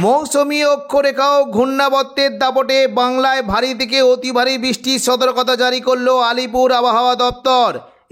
মৌসুমী অক্ষরেখা ও ঘূর্ণাবর্তের দাপটে বাংলায় ভারী থেকে অতি ভারী বৃষ্টির সতর্কতা জারি করল আলিপুর আবহাওয়া দপ্তর।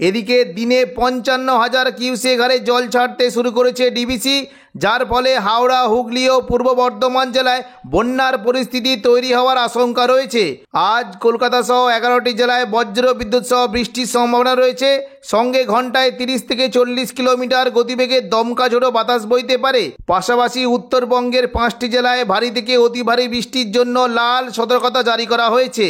এদিকে দিনে 55,000 কিউসেক হারে জল ছাড়তে শুরু করেছে ডিভিসি, যার ফলে হাওড়া, হুগলি ও পূর্ব বর্ধমান জেলায় বন্যার পরিস্থিতি তৈরি হওয়ার আশঙ্কা রয়েছে। আজ কলকাতা সহ 11টি জেলায় বজ্র বিদ্যুৎ সহ বৃষ্টির সম্ভাবনা রয়েছে। সঙ্গে ঘন্টায় 30 থেকে 40 কিলোমিটার গতিবেগে দমকা ঝোড়ো বাতাস বইতে পারে। পাশাপাশি উত্তরবঙ্গের 5টি জেলায় ভারী থেকে অতি ভারী বৃষ্টির জন্য লাল সতর্কতা জারি করা হয়েছে।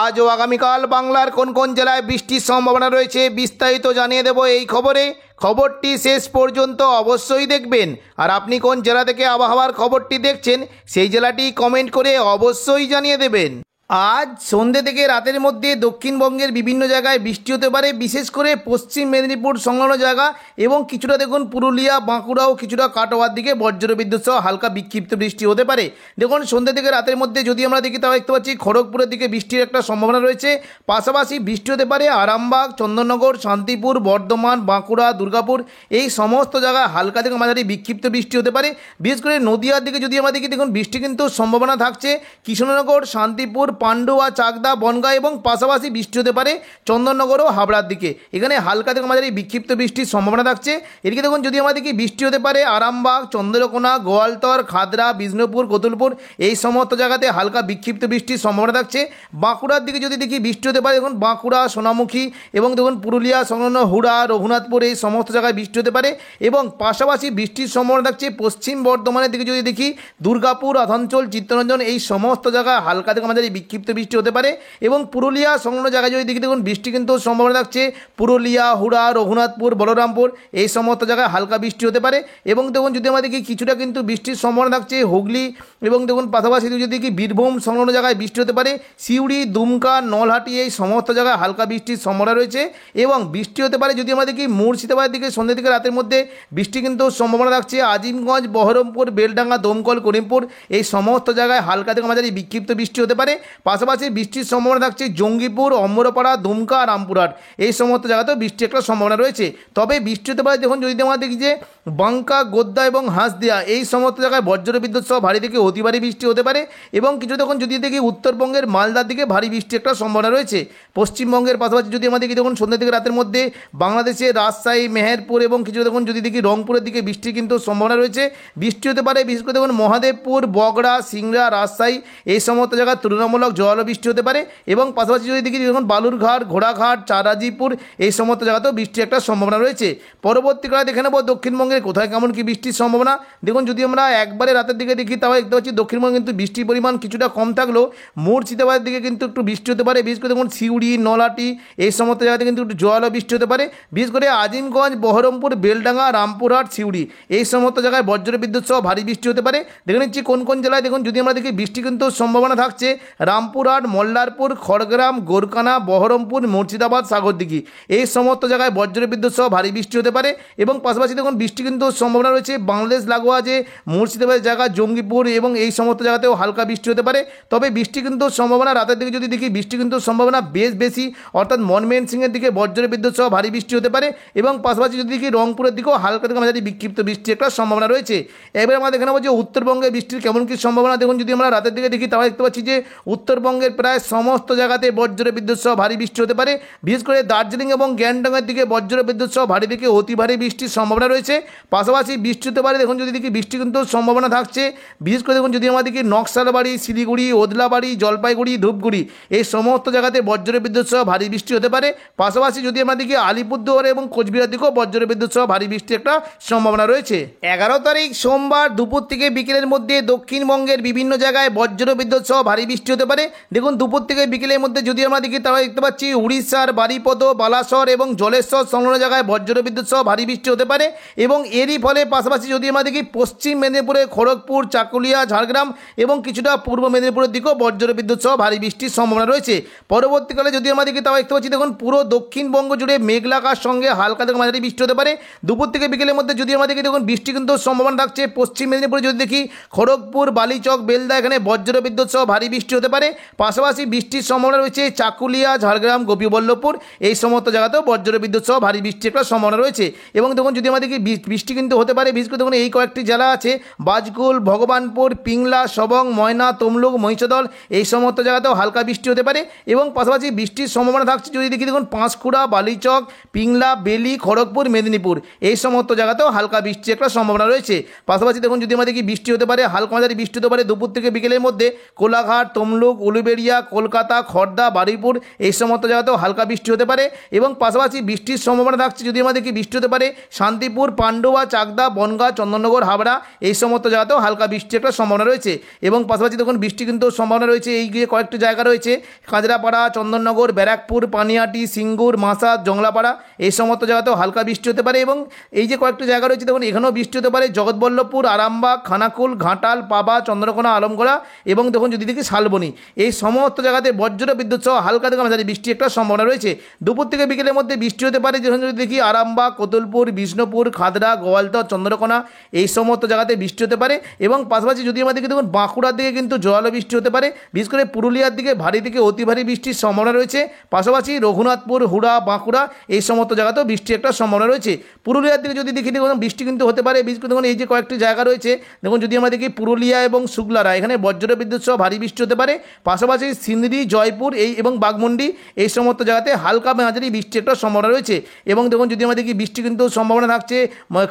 আজ ও আগামীকাল বাংলার কোন কোন জেলায় বৃষ্টির সম্ভাবনা রয়েছে বিস্তারিত জানিয়ে দেব এই খবরে। খবরটি শেষ পর্যন্ত অবশ্যই দেখবেন। আর আপনি কোন জেলা থেকে আবহাওয়ার খবরটি দেখছেন সেই জেলাটি কমেন্ট করে অবশ্যই জানিয়ে দেবেন। আজ সন্ধ্যে থেকে রাতের মধ্যে দক্ষিণবঙ্গের বিভিন্ন জায়গায় বৃষ্টি হতে পারে, বিশেষ করে পশ্চিম মেদিনীপুর সংলগ্ন জায়গা এবং কিছুটা দেখুন পুরুলিয়া, বাঁকুড়া ও কিছুটা কাটোয়ার দিকে বজ্রবিদ্যুৎ সহ হালকা বিক্ষিপ্ত বৃষ্টি হতে পারে। দেখুন সন্ধ্যে থেকে রাতের মধ্যে যদি আমরা দেখি তাহলে দেখতে পাচ্ছি খড়গপুরের দিকে বৃষ্টির একটা সম্ভাবনা রয়েছে। পাশাপাশি বৃষ্টি হতে পারে আরামবাগ, চন্দননগর, শান্তিপুর, বর্ধমান, বাঁকুড়া, দুর্গাপুর এই সমস্ত জায়গায় হালকা থেকে মাঝারি বিক্ষিপ্ত বৃষ্টি হতে পারে। বিশেষ করে নদিয়ার দিকে যদি আমরা দেখি দেখুন বৃষ্টি কিন্তু সম্ভাবনা থাকছে কৃষ্ণনগর, শান্তিপুর, পান্ডুয়া, চাকদা, বনগাঁ এবং পাশাপাশি বৃষ্টি হতে পারে চন্দননগর ও হাবড়ার দিকে। এখানে হালকা থেকে মাঝারি বিক্ষিপ্ত বৃষ্টির সম্ভাবনা থাকছে। এদিকে দেখুন যদি আমরা দেখি বৃষ্টি হতে পারে আরামবাগ, চন্দ্রকোনা, গোয়ালতর, খাদরা, বিষ্ণুপুর, কতুলপুর এই সমস্ত জায়গাতে হালকা বিক্ষিপ্ত বৃষ্টির সম্ভাবনা থাকছে। বাঁকুড়ার দিকে যদি দেখি বৃষ্টি হতে পারে দেখুন বাঁকুড়া, সোনামুখী এবং দেখুন পুরুলিয়া সংলগ্ন হুড়া, রঘুনাথপুর এই সমস্ত জায়গায় বৃষ্টি হতে পারে এবং পাশাপাশি বৃষ্টির সম্ভাবনা থাকছে পশ্চিম বর্ধমানের দিকে যদি দেখি দুর্গাপুর, আসানসোল, চিত্তরঞ্জন এই সমস্ত জায়গায় হালকা থেকে মাঝারি বিক্ষিপ্ত বৃষ্টি হতে পারে এবং পুরুলিয়া সংলগ্ন জায়গায় যদি দেখি দেখুন বৃষ্টি কিন্তু সম্ভাবনা থাকছে পুরুলিয়া, হুড়া, রঘুনাথপুর, বলরামপুর এই সমস্ত জায়গায় হালকা বৃষ্টি হতে পারে এবং দেখুন যদি আমরা দেখি কিছুটা কিন্তু বৃষ্টির সম্ভাবনা থাকছে হুগলি এবং দেখুন পাশাপাশি যদি দেখি বীরভূম সংলগ্ন জায়গায় বৃষ্টি হতে পারে সিউড়ি, দুমকা, নলহাটি এই সমস্ত জায়গায় হালকা বৃষ্টির সম্ভাবনা রয়েছে এবং বৃষ্টি হতে পারে যদি আমরা দেখি মুর্শিদাবাদের দিকে সন্ধ্যা থেকে রাতের মধ্যে বৃষ্টি কিন্তু সম্ভাবনা থাকছে আজিমগঞ্জ, বহরমপুর, বেলডাঙ্গা, দমকল, করিমপুর এই সমস্ত জায়গায় হালকা থেকে মাঝারি বিক্ষিপ্ত বৃষ্টি হতে পারে। পাশাপাশি বৃষ্টির সম্ভাবনা থাকছে জঙ্গিপুর, অম্বরপাড়া, দুমকা, রামপুরহাট এই সমস্ত জায়গাতেও বৃষ্টির একটা সম্ভাবনা রয়েছে। তবে বৃষ্টি হতে পারে দেখুন যদি আমরা দেখি যে বাঙ্কা, গোদ্দা এবং হাঁসদিয়া এই সমস্ত জায়গায় বজ্রবিদ্যুৎ সহ ভারী থেকে অতি ভারী বৃষ্টি হতে পারে এবং কিছু তখন যদি দেখি উত্তরবঙ্গের মালদার দিকে ভারী বৃষ্টির একটা সম্ভাবনা রয়েছে। পশ্চিমবঙ্গের পাশাপাশি যদি আমরা দেখি দেখুন সন্ধ্যা থেকে রাতের মধ্যে বাংলাদেশে রাজশাহী, মেহেরপুর এবং কিছু দেখুন যদি দেখি রংপুরের দিকে বৃষ্টির কিন্তু সম্ভাবনা রয়েছে। বৃষ্টি হতে পারে বিশেষ করে দেখুন মহাদেবপুর, বগড়া, সিংড়া, রাজশাহী এই সমস্ত জায়গায় তুলনামূলক জল বৃষ্টি হতে পারে এবং পাশাপাশি যদি দেখি দেখুন বালুরঘাট, ঘোড়াঘাট, চারাজিপুর এই সমস্ত জায়গাতেও বৃষ্টির একটা সম্ভাবনা রয়েছে। পরবর্তীকালে দেখে নেব দক্ষিণবঙ্গের কোথায় কেমন কি বৃষ্টির সম্ভাবনা। দেখুন যদি আমরা একবারে রাতের দিকে দেখি তাহলে দেখতে পাচ্ছি দক্ষিণবঙ্গে কিন্তু বৃষ্টির পরিমাণ কিছুটা কম থাকলেও মুর্শিদাবাদের দিকে কিন্তু একটু বৃষ্টি হতে পারে। বিশেষ করে দেখুন সিউড়ি, নলহাটি এই সমস্ত জায়গাতে কিন্তু একটু জল বৃষ্টি হতে পারে। বিশেষ করে আজিমগঞ্জ, বহরমপুর, বেলডাঙ্গা, রামপুরহাট, সিউড়ি এই সমস্ত জায়গায় বজ্রবিদ্যুৎ সহ ভারী বৃষ্টি হতে পারে। দেখে নিচ্ছি কোন কোন জেলায় দেখুন যদি আমরা দেখি বৃষ্টি কিন্তু সম্ভাবনা থাকছে রামপুরহাট, মল্লারপুর, খড়গ্রাম, গোরকানা, বহরমপুর, মুর্শিদাবাদ, সাগরদিঘি এই সমস্ত জায়গায় বজ্রবিদ্যুৎ সহ ভারী বৃষ্টি হতে পারে এবং পাশাপাশি দেখুন বৃষ্টি কিন্তু সম্ভাবনা রয়েছে বাংলাদেশ লাগোয়া যে মুর্শিদাবাদের জায়গা জঙ্গিপুর এবং এই সমস্ত জায়গাতেও হালকা বৃষ্টি হতে পারে। তবে বৃষ্টি কিন্তু সম্ভাবনা রাতের দিকে যদি দেখি বৃষ্টি কিন্তু সম্ভাবনা বেশ বেশি, অর্থাৎ ময়মনসিংহের দিকে বজ্রবিদ্যুৎ সহ ভারী বৃষ্টি হতে পারে এবং পাশাপাশি যদি দেখি রংপুরের দিকেও হালকা থেকে মাঝারি বিক্ষিপ্ত বৃষ্টির একটা সম্ভাবনা রয়েছে। এবারে আমরা দেখে নেব যে উত্তরবঙ্গে বৃষ্টির কেমন কি সম্ভাবনা। দেখুন যদি আমরা রাতের দিকে দেখি তাহলে দেখতে পাচ্ছি যে উত্তরবঙ্গের প্রায় সমস্ত জায়গাতে বজ্রবিদ্যুৎ সহ ভারী বৃষ্টি হতে পারে। বিশেষ করে দার্জিলিং এবং গ্যাংটকের দিকে বজ্রবিদ্যুৎ সহ ভারী থেকে অতি ভারী বৃষ্টির সম্ভাবনা রয়েছে। পাশাপাশি বৃষ্টি হতে পারে দেখুন যদি দেখি বৃষ্টি কিন্তু সম্ভাবনা থাকছে বিশেষ করে দেখুন যদি আমরা দেখি নকশালবাড়ি, শিলিগুড়ি, ওদলাবাড়ি, জলপাইগুড়ি, ধূপগুড়ি এই সমস্ত জায়গাতে বজ্রবিদ্যুৎ সহ ভারী বৃষ্টি হতে পারে। পাশাপাশি যদি আমরা দেখি আলিপুরদুয়ার এবং কোচবিহার দিকেও বজ্রবিদ্যুৎ সহ ভারী বৃষ্টির একটা সম্ভাবনা রয়েছে। 11 তারিখ সোমবার দুপুর থেকে বিকেলের মধ্যে দক্ষিণবঙ্গের বিভিন্ন জায়গায় বজ্রবিদ্যুৎ সহ ভারী বৃষ্টি হতে পারে। দেখুন দুপুর থেকে বিকেলের মধ্যে যদি আমরা দেখি তাহলে দেখতে পাচ্ছি উড়িষ্যার বারিপদ, বালাসর এবং জলেশ্বর সংলগ্ন জায়গায় বজ্রবিদ্যুৎ সহ ভারী বৃষ্টি হতে পারে এবং এরই ফলে পাশাপাশি যদি আমরা দেখি পশ্চিম মেদিনীপুরে খড়গপুর, চাকুলিয়া, ঝাড়গ্রাম এবং কিছুটা পূর্ব মেদিনীপুরের দিকেও বজ্রবিদ্যুৎ সহ ভারী বৃষ্টির সম্ভাবনা রয়েছে। পরবর্তীকালে যদি আমরা দেখি তাহলে দেখতে পাচ্ছি দেখুন পুরো দক্ষিণবঙ্গ জুড়ে মেঘলাকার সঙ্গে হালকা থেকে মাঝারি বৃষ্টি হতে পারে। দুপুর থেকে বিকেলের মধ্যে যদি আমরা দেখি দেখুন বৃষ্টি কিন্তু সম্ভাবনা থাকছে পশ্চিম মেদিনীপুরে যদি দেখি খড়গপুর, বালিচক, বেলদা এখানে বজ্রবিদ্যুৎ সহ ভারী বৃষ্টি হতে পারে পারে। পাশাপাশি বৃষ্টির সম্ভাবনা রয়েছে চাকুলিয়া, ঝাড়গ্রাম, গোপীবল্লভপুর এই সমস্ত জায়গাতেও বজ্রবিদ্যুৎ সহ ভারী বৃষ্টির একটা সম্ভাবনা রয়েছে। এবং দেখুন যদি আমাদেরকে বৃষ্টি কিন্তু হতে পারে, বিশেষ করে দেখুন এই কয়েকটি জেলা আছে বাজকুল, ভগবানপুর, পিংলা, সবং, ময়না, তমলুক, মহিষাদল এই সমস্ত জায়গাতেও হালকা বৃষ্টি হতে পারে। এবং পাশাপাশি বৃষ্টির সম্ভাবনা থাকছে যদি দেখি দেখুন পাঁশকুড়া, বালিচক, পিংলা, বেলি, খড়গপুর, মেদিনীপুর এই সমস্ত জায়গাতেও হালকা বৃষ্টির একটা সম্ভাবনা রয়েছে। পাশাপাশি দেখুন যদি আমাদেরকে বৃষ্টি হতে পারে, হালকা মাঝারি বৃষ্টি হতে পারে দুপুর থেকে বিকেলের মধ্যে কোলাঘাট, তমলুক, উলুবেড়িয়া, কলকাতা, খড়দা, বারুইপুর এই সমস্ত জায়গাতেও হালকা বৃষ্টি হতে পারে। এবং পাশাপাশি বৃষ্টির সম্ভাবনা থাকছে যদি আমাদেরকে বৃষ্টি হতে পারে শান্তিপুর, পান্ডুয়া, চাকদা, বনগাঁ, চন্দননগর, হাবড়া এই সমস্ত জায়গাতেও হালকা বৃষ্টির একটা সম্ভাবনা রয়েছে। এবং পাশাপাশি দেখুন বৃষ্টি কিন্তু সম্ভাবনা রয়েছে এই যে কয়েকটি জায়গা রয়েছে কাঁচরাপাড়া, চন্দননগর, ব্যারাকপুর, পানিহাটি, সিঙ্গুর, মাসাদ, জংলাপাড়া এই সমস্ত জায়গাতেও হালকা বৃষ্টি হতে পারে। এবং এই যে কয়েকটি জায়গা রয়েছে দেখুন এখানেও বৃষ্টি হতে পারে জগৎবল্লভপুর, আরামবাগ, খানাকুল, ঘাটাল, পাবা, চন্দ্রকোনা, আলমগড়া এবং দেখুন যদি দেখি শালবনী এই সমস্ত জায়গাতে বজ্র বিদ্যুৎ সহ হালকা থেকে মাঝারি বৃষ্টি একটা সম্ভাবনা রয়েছে। দুপুর থেকে বিকেলের মধ্যে বৃষ্টি হতে পারে যখন যদি দেখি আরামবাগ, কতুলপুর, বিষ্ণুপুর, খাদড়া, গোয়ালতর, চন্দ্রকোনা এই সমস্ত জায়গাতে বৃষ্টি হতে পারে। এবং পাশাপাশি যদি আমাদেরকে দেখুন বাঁকুড়ার দিকে কিন্তু জোরালো বৃষ্টি হতে পারে, বিশেষ করে পুরুলিয়ার দিকে ভারী থেকে অতি ভারী বৃষ্টির সম্ভাবনা রয়েছে। পাশাপাশি রঘুনাথপুর, হুড়া, বাঁকুড়া এই সমস্ত জায়গাতেও বৃষ্টি একটা সম্ভাবনা রয়েছে। পুরুলিয়ার দিকে যদি দেখি দেখুন বৃষ্টি কিন্তু হতে পারে, বিশেষ করে দেখুন এই যে কয়েকটি জায়গা রয়েছে দেখুন যদি আমরা দেখি পুরুলিয়া এবং শুক্লারা এখানে বজ্র বিদ্যুৎ সহ ভারী বৃষ্টি হতে পারে। পাশাপাশি সিন্দ্রি, জয়পুর এবং বাঘমুন্ডি এই সমস্ত জায়গাতে হালকা মাঝারি বৃষ্টি একটা সম্ভাবনা রয়েছে। এবং দেখুন যদি আমরা দেখি বৃষ্টি কিন্তু সম্ভাবনা থাকছে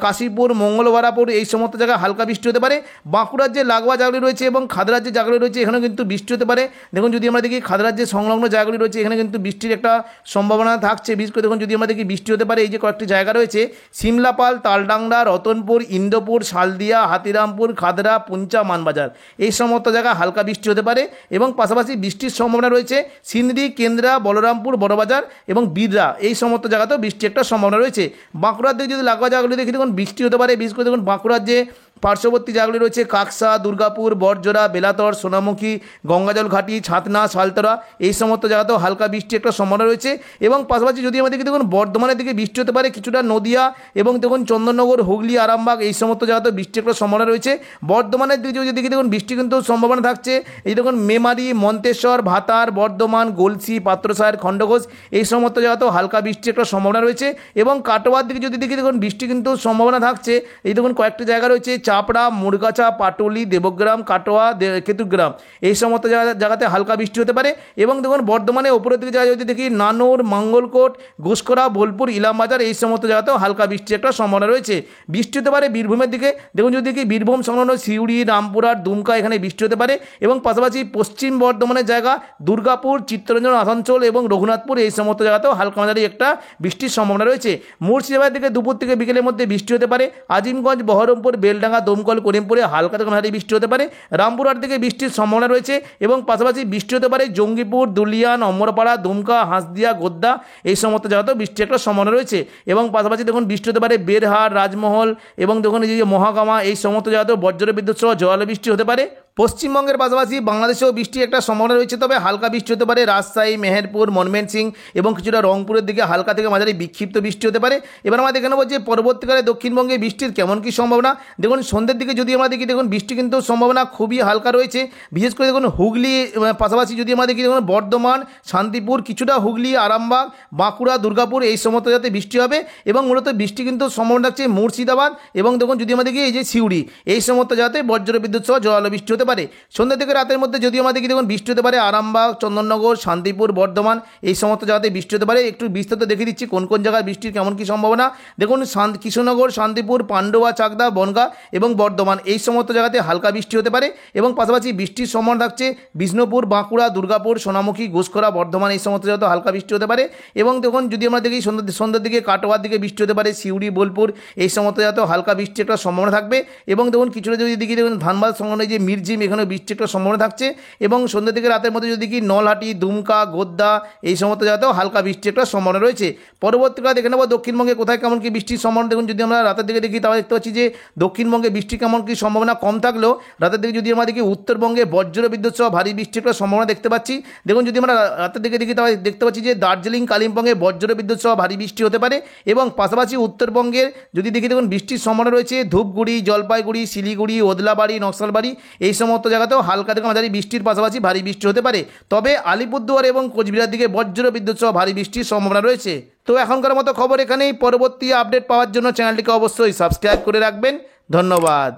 কাশীপুর, মঙ্গলবারাপুর এই সমস্ত জায়গায় হালকা বৃষ্টি হতে পারে। বাঁকুড়ার যে লাগোয়া জায়গাগুলি রয়েছে এবং খাদড়ার যে জায়গাগুলি রয়েছে এখানেও কিন্তু বৃষ্টি হতে পারে। দেখুন যদি আমরা দেখি খাদড়ার যে সংলগ্ন জায়গাগুলি রয়েছে এখানে কিন্তু বৃষ্টির একটা সম্ভাবনা থাকছে। বিশেষ করে দেখুন যদি আমরা দেখি বৃষ্টি হতে পারে এই যে কয়েকটি জায়গা রয়েছে সিমলাপাল, তালডাংরা, রতনপুর, ইন্দোপুর, শালদিয়া, হাতিরামপুর, খাদড়া, পুঞ্চা, মানবাজার এই সমস্ত জায়গায় হালকা বৃষ্টি হতে পারে। এবং পাশাপাশি বৃষ্টির সম্ভাবনা রয়েছে সিন্দ্রি, কেন্দ্রা, বলরামপুর, বড়বাজার এবং বিদরা এই সমস্ত জায়গাতেও বৃষ্টি একটা সম্ভাবনা রয়েছে। বাঁকুড়ার দিকে যদি লাগোয়া জায়গাগুলি দেখি দেখুন বৃষ্টি হতে পারে, বিশেষ করে দেখুন বাঁকুড়ার যে পার্শ্ববর্তী জায়গাগুলি রয়েছে কাকসা, দুর্গাপুর, বড়জোড়া, বেলাতর, সোনামুখী, গঙ্গাজল ঘাটি, ছাতনা, সালতরা এই সমস্ত জায়গাতেও হালকা বৃষ্টি একটা সম্ভাবনা রয়েছে। এবং পাশাপাশি যদি আমাদেরকে দেখুন বর্ধমানের দিকে বৃষ্টি হতে পারে, কিছুটা নদিয়া এবং দেখুন চন্দননগর, হুগলি, আরামবাগ এই সমস্ত জায়গাতেও বৃষ্টি একটা সম্ভাবনা রয়েছে। বর্ধমানের দিকে যদি দেখি দেখুন বৃষ্টি কিন্তু সম্ভাবনা থাকছে এই দেখুন মেমারি, মন্তেশ্বর, ভাতার, বর্ধমান, গলসি, পাত্রসার, খণ্ডঘোষ এই সমস্ত জায়গাতেও হালকা বৃষ্টি একটা সম্ভাবনা রয়েছে। এবং কাটোয়ার দিকে যদি দেখি দেখুন বৃষ্টি কিন্তু সম্ভাবনা থাকছে এই দেখুন কয়েকটি জায়গা রয়েছে চাপড়া, মুরগাছা, পাটুলি, দেবগ্রাম, কাটোয়া, কেতুগ্রাম এই সমস্ত জায়গাতে হালকা বৃষ্টি হতে পারে। এবং দেখুন বর্ধমানে উপরের দিকে জায়গা যদি দেখি নানুর, মঙ্গলকোট, ঘুষকরা, বোলপুর, ইলামবাজার এই সমস্ত জায়গাতেও হালকা বৃষ্টির একটা সম্ভাবনা রয়েছে। বৃষ্টি হতে পারে বীরভূমের দিকে, দেখুন যদি দেখি বীরভূম সংলগ্ন সিউড়ি, রামপুরহাট, দুমকা এখানে বৃষ্টি হতে পারে। এবং পাশাপাশি পশ্চিম বর্ধমানের জায়গা দুর্গাপুর, চিত্তরঞ্জন, আসানসোল এবং রঘুনাথপুর এই সমস্ত জায়গাতেও হালকা মাঝারি একটা বৃষ্টির সম্ভাবনা রয়েছে। মুর্শিদাবাদ দিকে দুপুর থেকে বিকেলের মধ্যে বৃষ্টি হতে পারে। আজিমগঞ্জ, বহরমপুর, বেলডাঙ্গা, দমকল, করিমপুরে হালকা থেকে মাঝারি বৃষ্টি হতে পারে। রামপুরহাট থেকে বৃষ্টির সম্ভাবনা রয়েছে। এবং পাশাপাশি বৃষ্টি হতে পারে জঙ্গিপুর, দুলিয়ান, অমরপাড়া, দুমকা, হাঁসদিয়া, গোদ্দা এই সমস্ত জায়গাতেও বৃষ্টি একটা সম্ভাবনা রয়েছে। এবং পাশাপাশি দেখুন বৃষ্টি হতে পারে বেরহাট, রাজমহল এবং দেখুন এই যে মহাগামা এই সমস্ত জায়গাতেও বজ্র বিদ্যুৎ সহ জোরালো বৃষ্টি হতে পারে। পশ্চিমবঙ্গের পাশাপাশি বাংলাদেশেও বৃষ্টির একটা সম্ভাবনা রয়েছে, তবে হালকা বৃষ্টি হতে পারে রাজশাহী, মেহেরপুর, ময়মনসিংহ এবং কিছুটা রংপুরের দিকে হালকা থেকে মাঝারি বিক্ষিপ্ত বৃষ্টি হতে পারে। এবার আমরা দেখে নেব যে পরবর্তীকালে দক্ষিণবঙ্গে বৃষ্টির কেমন কী সম্ভাবনা। দেখুন সন্ধ্যের দিকে যদি আমরা দেখি দেখুন বৃষ্টি কিন্তু সম্ভাবনা খুবই হালকা রয়েছে, বিশেষ করে দেখুন হুগলি পাশাপাশি যদি আমরা দেখি দেখুন বর্ধমান, শান্তিপুর, কিছুটা হুগলি, আরামবাগ, বাঁকুড়া, দুর্গাপুর এই সমস্ত জায়গাতে বৃষ্টি হবে। এবং মূলত বৃষ্টি কিন্তু সম্ভাবনা থাকছে মুর্শিদাবাদ এবং দেখুন যদি আমরা দেখি এই যে সিউড়ি এই সমস্ত জায়গাতে বজ্র বিদ্যুৎ সহ জোরালো বৃষ্টি হতে পারে। সন্ধ্যা থেকে রাতের মধ্যে যদি আমরা দেখি দেখুন বৃষ্টি হতে পারে আরামবাগ, চন্দননগর, শান্তিপুর, বর্ধমান এই সমস্ত জায়গাতে বৃষ্টি হতে পারে। একটু বিস্তারিত দেখে দিচ্ছি কোন কোন জায়গায় বৃষ্টির কেমন কী সম্ভাবনা। দেখুন কৃষ্ণনগর, শান্তিপুর, পান্ডুয়া, চাকদা, বনগাঁ এবং বর্ধমান এই সমস্ত জায়গাতে হালকা বৃষ্টি হতে পারে। এবং পাশাপাশি বৃষ্টির সম্ভাবনা থাকছে বিষ্ণুপুর, বাঁকুড়া, দুর্গাপুর, সোনামুখী, ঘুষকরা, বর্ধমান এই সমস্ত জায়গাতে হালকা বৃষ্টি হতে পারে। এবং দেখুন যদি আমরা দেখি সন্ধ্যার দিকে কাটোয়ার দিকে বৃষ্টি হতে পারে, সিউড়ি, বোলপুর এই সমস্ত জায়গাতেও হালকা বৃষ্টির একটা সম্ভাবনা থাকবে। এবং দেখুন কিছুটা যদি দেখি দেখুন ধানবাদ সংলগ্ন যে মির্জিম এখানেও বৃষ্টির একটা সম্ভাবনা থাকছে। এবং সন্ধ্যা থেকে রাতের মধ্যে যদি দেখি নলহাটি, দুমকা, গোদ্দা এই সমস্ত জায়গাতেও হালকা বৃষ্টির একটা সম্ভাবনা রয়েছে। পরবর্তীকালে দেখে নেব দক্ষিণবঙ্গে কোথায় কেমন কি বৃষ্টির সম্ভাবনা। দেখুন যদি আমরা রাতের দিকে দেখি তাহলে দেখতে পাচ্ছি যে দক্ষিণবঙ্গে বৃষ্টি কেমন কি সম্ভাবনা কম থাকলেও রাতের দিকে যদি আমরা দেখি উত্তরবঙ্গে বজ্র বিদ্যুৎ সহ ভারী বৃষ্টির একটা সম্ভাবনা দেখতে পাচ্ছি। দেখুন যদি আমরা রাতের দিকে দেখি তাহলে দেখতে পাচ্ছি যে দার্জিলিং, কালিম্পংয়ে বজ্র বিদ্যুৎ সহ ভারী বৃষ্টি হতে পারে। এবং পাশাপাশি উত্তরবঙ্গের যদি দেখি দেখুন বৃষ্টির সম্ভাবনা রয়েছে ধূপগুড়ি, জলপাইগুড়ি, শিলিগুড়ি, ওদলাবাড়ি, নকশালবাড়ি এই সমস্ত জায়গাতেও হালকা থেকে মাঝারি বৃষ্টির পাশাপাশি ভারী বৃষ্টি হতে পারে। তবে আলিপুরদুয়ার এবং কোচবিহার দিকে বজ্র বিদ্যুৎ সহ ভারী বৃষ্টির সম্ভাবনা রয়েছে। তো এখনকার মতো খবর এখানেই। পরবর্তী আপডেট পাওয়ার জন্য চ্যানেলটিকে অবশ্যই সাবস্ক্রাইব করে রাখবেন। ধন্যবাদ।